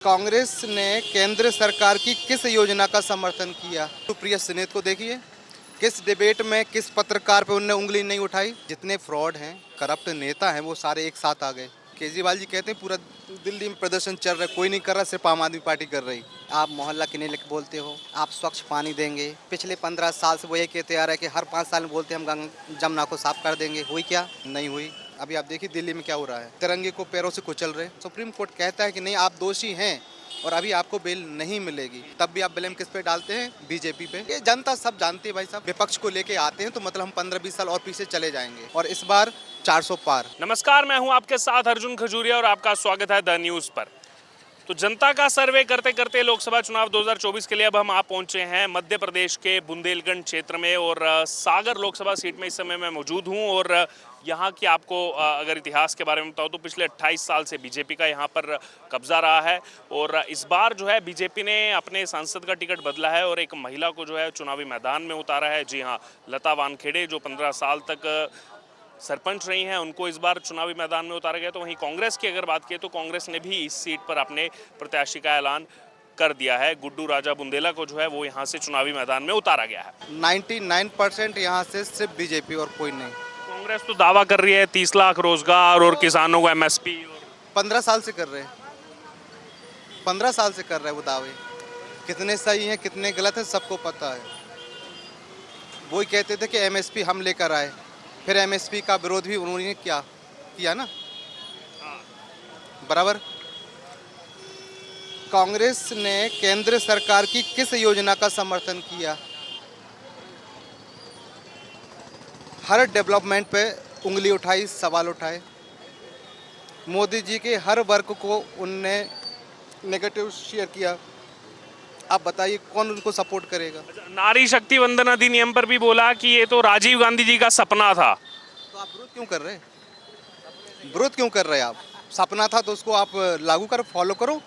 कांग्रेस ने केंद्र सरकार की किस योजना का समर्थन किया? सुप्रिया सिनेत को देखिए, किस डिबेट में किस पत्रकार पे उनने उंगली नहीं उठाई। जितने फ्रॉड हैं, करप्ट नेता हैं, वो सारे एक साथ आ गए। केजरीवाल जी कहते हैं पूरा दिल्ली में प्रदर्शन चल रहा है, कोई नहीं कर रहा, सिर्फ आम आदमी पार्टी कर रही। आप मोहल्ला क्लिनिक बोलते हो, आप स्वच्छ पानी देंगे। पिछले 15 साल से वो ये कहते आ रहा है कि हर 5 साल में बोलते हम जमुना को साफ कर देंगे। हुई क्या? नहीं हुई। अभी आप देखिए दिल्ली में क्या हो रहा है, तिरंगे को पैरों से कुचल रहे। सुप्रीम कोर्ट कहता है कि नहीं, आप दोषी हैं और अभी आपको बेल नहीं मिलेगी, तब भी आप ब्लेम किस पे डालते हैं? बीजेपी पे। ये जनता सब जानती है भाई साहब। विपक्ष को लेके आते हैं तो मतलब हम 15-20 साल और पीछे चले जाएंगे और इस बार 400 पार। नमस्कार, मैं हूं आपके साथ अर्जुन खजूरिया और आपका स्वागत है द न्यूज़ पर। तो जनता का सर्वे करते करते लोकसभा चुनाव 2024 के लिए अब हम पहुंचे हैं मध्य प्रदेश के बुंदेलखंड क्षेत्र में और सागर लोकसभा सीट में इस समय मैं मौजूद हूं। और यहां की आपको अगर इतिहास के बारे में बताऊं तो पिछले 28 साल से बीजेपी का यहां पर कब्जा रहा है और इस बार जो है बीजेपी ने अपने सांसद का टिकट बदला है और एक महिला को जो है चुनावी मैदान में उतारा है। जी हाँ, लता वानखेड़े जो 15 साल तक सरपंच रही हैं, उनको इस बार चुनावी मैदान में उतारा गया। तो वहीं कांग्रेस की अगर बात करें तो कांग्रेस ने भी इस सीट पर अपने प्रत्याशी का ऐलान कर दिया है। गुड्डू राजा बुंदेला को जो है वो यहाँ से चुनावी मैदान में उतारा गया है। 99% यहाँ से सिर्फ बीजेपी और कोई नहीं। कांग्रेस तो दावा कर रही है 30 लाख रोजगार और किसानों को एमएसपी। 15 साल से कर रहे हैं, 15 साल से कर रहे हैं वो दावे। कितने सही हैं कितने गलत हैं सबको पता है। वही कहते थे कि एमएसपी हम लेकर आए, फिर एमएसपी का विरोध भी उन्होंने किया ना, बराबर। कांग्रेस ने केंद्र सरकार की किस योजना का समर्थन किया? हर डेवलपमेंट पे उंगली उठाई, सवाल उठाए। मोदी जी के हर वर्ग को उनने नेगेटिव शेयर किया। आप बताइए कौन उनको सपोर्ट करेगा? नारी शक्ति वंदन अधिनियम पर भी बोला कि ये तो राजीव गांधी जी का सपना था। तो आप विरोध क्यों कर रहे हैं? विरोध क्यों कर रहे हैं आप? सपना था तो उसको आप लागू करो, फॉलो करो।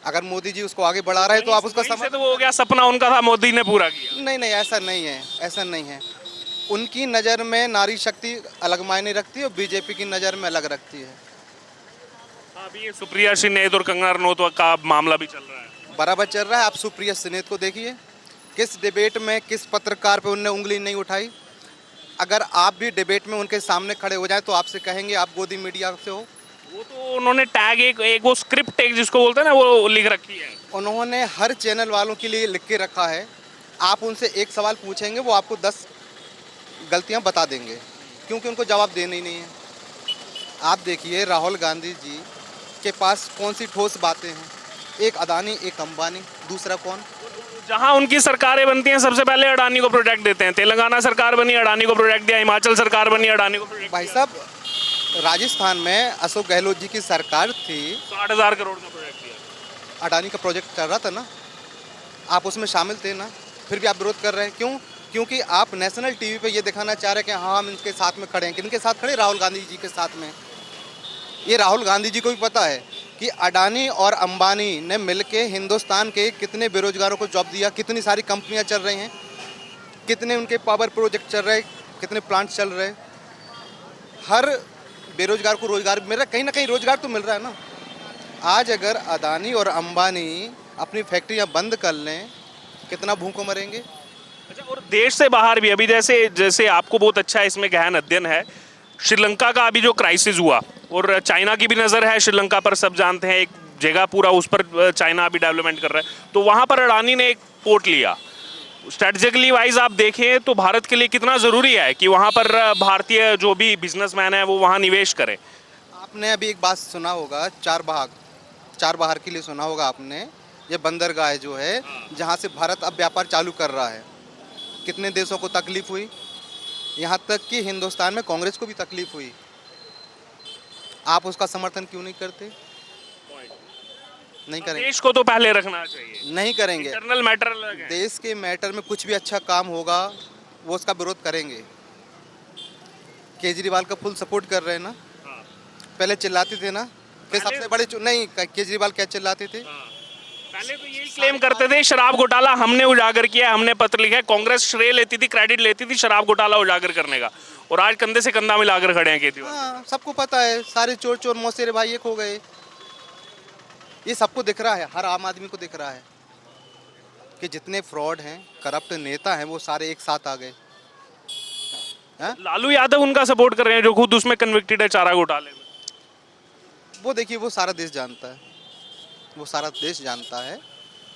अगर मोदी जी उसको आगे बढ़ा रहे हैं तो आप उसका समझ तो वो हो गया, सपना उनका था, मोदी ने पूरा किया। नहीं नहीं, ऐसा नहीं है, ऐसा नहीं है। उनकी नज़र में नारी शक्ति अलग मायने रखती है और बीजेपी की नज़र में अलग रखती है। अभी ये सुप्रिया सिनेत और कंगना रनौत का मामला भी चल रहा है, बराबर चल रहा है। आप सुप्रिया सिनेत को देखिए, किस डिबेट में किस पत्रकार पे उनने उंगली नहीं उठाई। अगर आप भी डिबेट में उनके सामने खड़े हो जाए तो आपसे कहेंगे आप गोदी मीडिया से हो। वो तो उन्होंने टैग एक वो स्क्रिप्ट एक जिसको बोलते हैं ना, वो लिख रखी है। उन्होंने हर चैनल वालों के लिए लिख के रखा है। आप उनसे एक सवाल पूछेंगे वो आपको 10 गलतियां बता देंगे, क्योंकि उनको जवाब देना ही नहीं है। आप देखिए राहुल गांधी जी के पास कौन सी ठोस बातें हैं। एक अदानी, एक अंबानी, दूसरा कौन? जहां उनकी सरकारें बनती हैं सबसे पहले अडानी को प्रोटेक्ट देते हैं। तेलंगाना सरकार बनी, अडानी को प्रोटेक्ट दिया। हिमाचल सरकार बनी, अडानी को प्रोटेक्ट भाई साहब, राजस्थान में अशोक गहलोत जी की सरकार थी, 60,000 करोड़ का प्रोजेक्ट दिया। अडानी का प्रोजेक्ट चल रहा था ना, आप उसमें शामिल थे ना, फिर भी आप विरोध कर रहे हैं। क्यों? क्योंकि आप नेशनल टीवी पे ये दिखाना चाह रहे हैं कि हाँ हम इनके साथ में खड़े हैं। किनके साथ खड़े? राहुल गांधी जी के साथ में। ये राहुल गांधी जी को भी पता है कि अडानी और अंबानी ने मिलके हिंदुस्तान के कितने बेरोजगारों को जॉब दिया, कितनी सारी कंपनियां चल रही हैं, कितने उनके पावर प्रोजेक्ट चल रहे, कितने प्लांट चल रहे। हर बेरोजगार को रोजगार मिल रहा है, कहीं ना कहीं रोजगार तो मिल रहा है ना। आज अगर अडानी और अंबानी अपनी फैक्ट्रियां बंद कर लें, कितना भूखों मरेंगे। अच्छा, और देश से बाहर भी अभी जैसे जैसे आपको बहुत अच्छा इसमें गहन अध्ययन है, श्रीलंका का अभी जो क्राइसिस हुआ और चाइना की भी नज़र है श्रीलंका पर, सब जानते हैं। एक जगह पूरा उस पर चाइना अभी डेवलपमेंट कर रहा है, तो वहाँ पर अडानी ने एक पोर्ट लिया। स्ट्रेटेजिकली वाइज आप देखें तो भारत के लिए कितना ज़रूरी है कि वहाँ पर भारतीय जो भी बिजनेसमैन है वो वहाँ निवेश करें। आपने अभी एक बात सुना होगा, चार बाहर के लिए सुना होगा आपने। ये बंदरगाह जो है जहाँ से भारत अब व्यापार चालू कर रहा है, कितने देशों को तकलीफ हुई, यहाँ तक कि हिंदुस्तान में कांग्रेस को भी तकलीफ हुई। आप उसका समर्थन क्यों नहीं करते? नहीं करेंगे। देश को तो पहले रखना चाहिए। नहीं करेंगे। इंटरनल मैटर अलग है। देश के मैटर में कुछ भी अच्छा काम होगा वो उसका विरोध करेंगे। केजरीवाल का फुल सपोर्ट कर रहे हैं ना। पहले चिल्लाते थे ना कि सबसे बड़े नहीं, केजरीवाल क्या चिल्लाते थे? पहले तो यही क्लेम करते थे शराब घोटाला हमने उजागर किया, हमने पत्र लिखा है। कांग्रेस श्रेय लेती थी, क्रेडिट लेती थी शराब घोटाला उजागर करने का, और आज कंधे से कंधा मिलाकर खड़े हैं केजरीवाल। हाँ, सबको पता है, सारे चोर चोर मौसेरे भाई एक हो गए। ये सबको दिख रहा है, हर आम आदमी को दिख रहा है कि जितने फ्रॉड हैं, करप्ट नेता हैं, वो सारे एक साथ आ गए हैं। लालू यादव उनका सपोर्ट कर रहे हैं जो खुद उसमें कन्विक्टेड है चारा घोटाले में। वो देखिए, वो सारा देश जानता है, वो सारा देश जानता है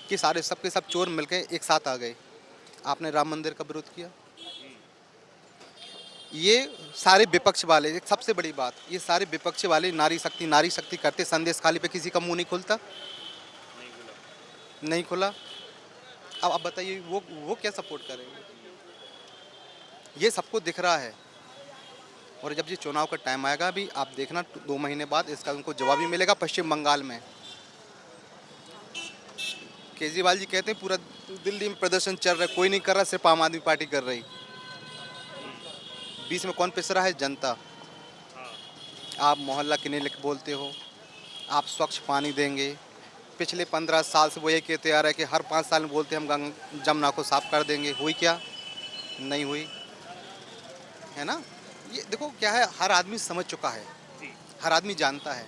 कि सारे सबके सब चोर मिलके एक साथ आ गए। आपने राम मंदिर का विरोध किया, ये सारे विपक्ष वाले, एक सबसे बड़ी बात, ये सारे विपक्ष वाले नारी शक्ति करते, संदेश खाली पे किसी का मुंह नहीं खुलता, नहीं खुला। अब आप बताइए वो क्या सपोर्ट करेंगे? ये सबको दिख रहा है। और जब ये चुनाव का टाइम आएगा, अभी आप देखना 2 महीने बाद इसका उनको जवाब भी मिलेगा। पश्चिम बंगाल में केजरीवाल जी कहते हैं पूरा दिल्ली में प्रदर्शन चल रहा है, कोई नहीं कर रहा, सिर्फ आम आदमी पार्टी कर रही। बीच में कौन पिस रहा है? जनता। आप मोहल्ला क्लिनिक बोलते हो, आप स्वच्छ पानी देंगे, पिछले 15 साल से वो ये कहते आ रहा है कि हर 5 साल में बोलते हम जमुना को साफ कर देंगे, हुई क्या? नहीं हुई, है ना। ये देखो क्या है, हर आदमी समझ चुका है, हर आदमी जानता है।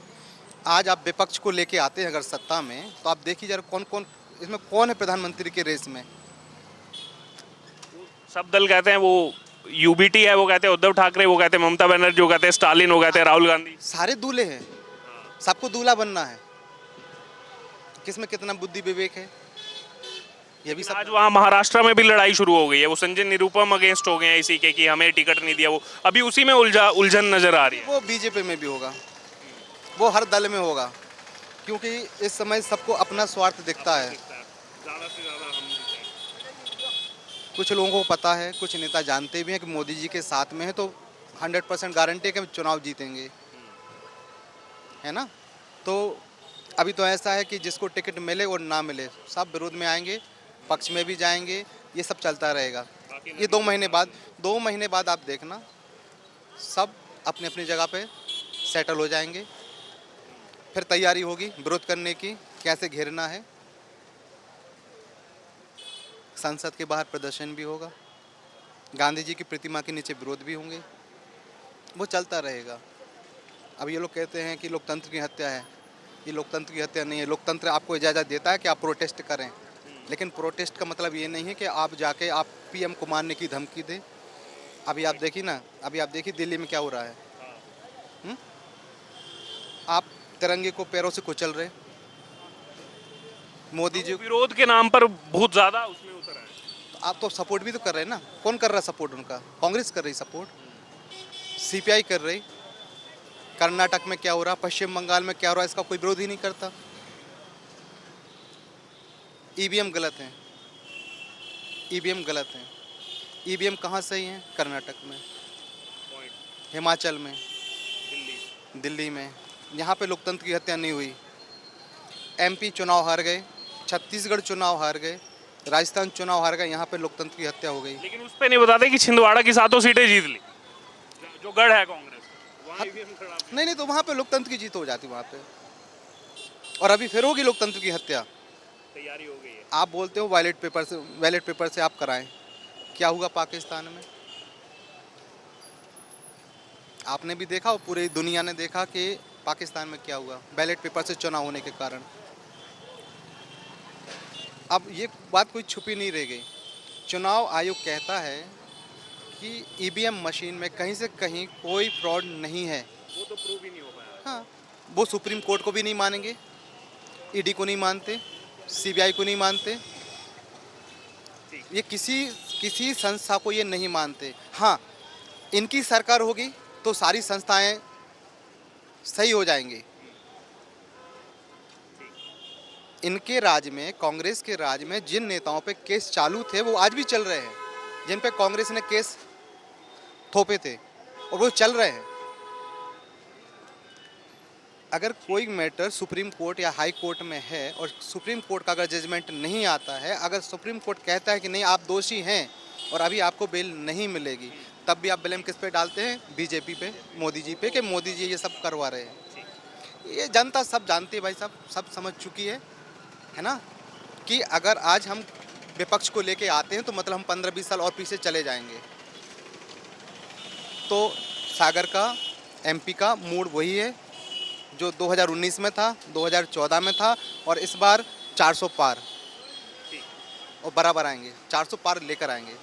आज आप विपक्ष को लेके आते हैं अगर सत्ता में, तो आप देखिए जरा कौन कौन इसमें कौन है प्रधानमंत्री के रेस में। सब दल कहते हैं वो यूबीटी है, वो कहते हैं उद्धव ठाकरे, वो कहते हैं ममता बनर्जी, वो कहते हैं स्टालिन, वो कहते हैं राहुल गांधी। सारे दूल्हे हैं, सबको दूल्हा बनना है। किसमें कितना बुद्धि विवेक है, ये भी सब। आज वहाँ महाराष्ट्र में भी लड़ाई शुरू हो गई है, वो संजय निरुपम अगेंस्ट हो गए हैं इसी के कि हमें टिकट नहीं दिया। वो अभी उसी में उलझन नजर आ रही है। वो बीजेपी में भी होगा, वो हर दल में होगा, क्योंकि इस समय सबको अपना स्वार्थ दिखता है। कुछ लोगों को पता है, कुछ नेता जानते भी हैं कि मोदी जी के साथ में है तो 100% गारंटी है कि हम चुनाव जीतेंगे, है ना। तो अभी तो ऐसा है कि जिसको टिकट मिले और ना मिले, सब विरोध में आएंगे, पक्ष में भी जाएंगे, ये सब चलता रहेगा। ये 2 महीने बाद आप देखना, सब अपनी अपनी जगह पे सेटल हो जाएंगे। फिर तैयारी होगी विरोध करने की, कैसे घेरना है। संसद के बाहर प्रदर्शन भी होगा, गांधी जी की प्रतिमा के नीचे विरोध भी होंगे, वो चलता रहेगा। अब ये लोग कहते हैं कि लोकतंत्र की हत्या है, ये लोकतंत्र की हत्या नहीं है। लोकतंत्र आपको इजाज़त देता है कि आप प्रोटेस्ट करें, लेकिन प्रोटेस्ट का मतलब ये नहीं है कि आप जाके आप पीएम को मारने की धमकी दें। अभी आप देखिए ना, अभी आप देखिए दिल्ली में क्या हो रहा है। आप तिरंगे को पैरों से कुचल रहे, मोदी जी। विरोध के नाम पर बहुत ज्यादा उसमें उतर है। आप तो सपोर्ट भी तो कर रहे हैं ना। कौन कर रहा है सपोर्ट उनका? कांग्रेस कर रही सपोर्ट, सीपीआई कर रही। कर्नाटक में क्या हो रहा, पश्चिम बंगाल में क्या हो रहा, इसका कोई विरोध ही नहीं करता। ईवीएम गलत हैं, ईवीएम गलत हैं। ईवीएम कहाँ सही हैं? कर्नाटक में, हिमाचल में, दिल्ली में। यहाँ पे लोकतंत्र की हत्या नहीं हुई। एमपी चुनाव हार गए, छत्तीसगढ़ चुनाव हार गए, राजस्थान चुनाव हार गए, यहाँ पे लोकतंत्र की हत्या हो गई। लेकिन उस पे नहीं बताते कि छिंदवाड़ा की 7 सीटें जीत ली, जो गढ़ है कांग्रेस, वहाँ ईवीएम खराब है। नहीं, तो वहाँ पे लोकतंत्र की जीत हो जाती वहाँ पे। और अभी फिर होगी लोकतंत्र की हत्या। तैयारी हो गई है। आप बोलते हो बैलेट पेपर से आप कराएं, क्या हुआ पाकिस्तान में? आपने भी देखा और पूरी दुनिया ने देखा कि पाकिस्तान में क्या हुआ बैलेट पेपर से चुनाव होने के कारण। अब ये बात कोई छुपी नहीं रह गई। चुनाव आयोग कहता है कि ईवीएम मशीन में कहीं से कहीं कोई फ्रॉड नहीं है। वो तो प्रूव ही नहीं हो पाया। हाँ, वो सुप्रीम कोर्ट को भी नहीं मानेंगे, ईडी को नहीं मानते, सीबीआई को नहीं मानते, ये किसी संस्था को ये नहीं मानते। हाँ, इनकी सरकार होगी तो सारी संस्थाएं सही हो जाएंगी। इनके राज में, कांग्रेस के राज में जिन नेताओं पे केस चालू थे वो आज भी चल रहे हैं, जिन पे कांग्रेस ने केस थोपे थे और वो चल रहे हैं। अगर कोई मैटर सुप्रीम कोर्ट या हाई कोर्ट में है और सुप्रीम कोर्ट का अगर जजमेंट नहीं आता है, अगर सुप्रीम कोर्ट कहता है कि नहीं आप दोषी हैं और अभी आपको बेल नहीं मिलेगी, तब भी आप ब्लेम किस पे डालते हैं? बीजेपी पे, मोदी जी पे, कि मोदी जी ये सब करवा रहे हैं। ये जनता सब जानती है भाई साहब, सब समझ चुकी है ना, कि अगर आज हम विपक्ष को लेके आते हैं तो मतलब हम 15-20 साल और पीछे चले जाएंगे। तो सागर का, एमपी का मूड वही है, जो 2019 में था, 2014 में था, और इस बार 400 पार और बराबर आएंगे, 400 पार लेकर आएंगे।